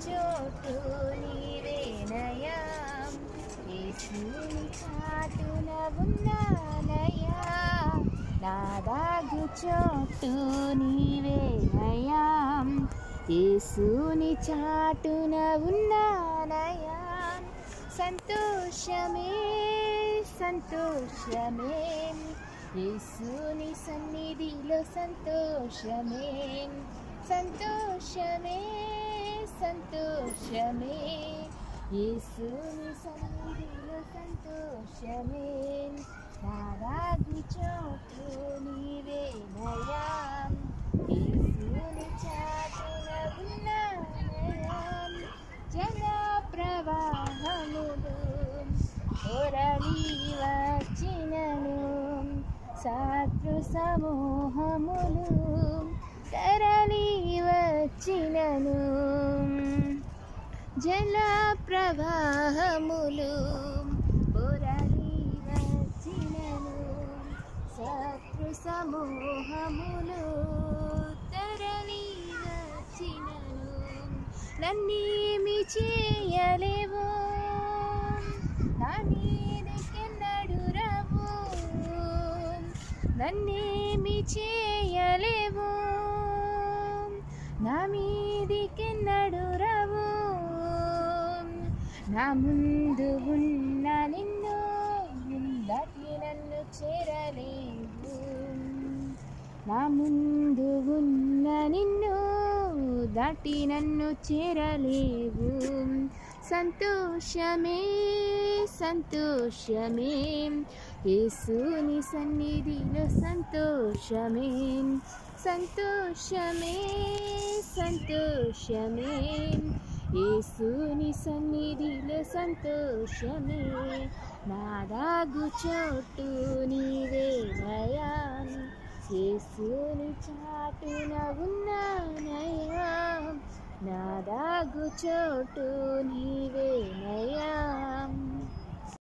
చోటు నీవేనయా, యేసుని చాటున ఉన్నానయా, నా దాగు చోటు నీవేనయా, యేసుని చాటున ఉన్నానయా. సంతోషమే సంతోషమే యేసుని సన్నిధిలో సంతోషమే, సంతోషమే సంతోషమే యేసుని సన్నిధిలో సంతోషమే, నా దాగు చోటు నీవేనయా, యేసుని చాటున ఉన్నానయా. జల ప్రవాహములు పొరలి వచ్చినను, శత్రు సమూహములు తరలి వచ్చినను, జల ప్రవాహములు పొరలి వచ్చినను, శత్రు సమూహములు తరలి వచ్చినను, నన్నేమి చేయలేవు, నా నీడకెన్నడు రావు, నన్నేమి చేయలేవు, నా మీదికెన్నడు రావు, నా ముందు ఉన్న నిన్ను దాటి నన్ను చేరలేవు, నా ముందు ఉన్న నిన్ను దాటి నన్ను చేరలేవు. సంతోషమే సంతోషమే యేసుని సన్నిధిలో సంతోషమే, సంతోషమే సంతోషమే యేసుని సన్నిధిలో సంతోషమే, నా దాగు చోటు నీవేనయా, యేసుని చాటున ఉన్నానయా, నా దాగు చోటు నీవేనయా.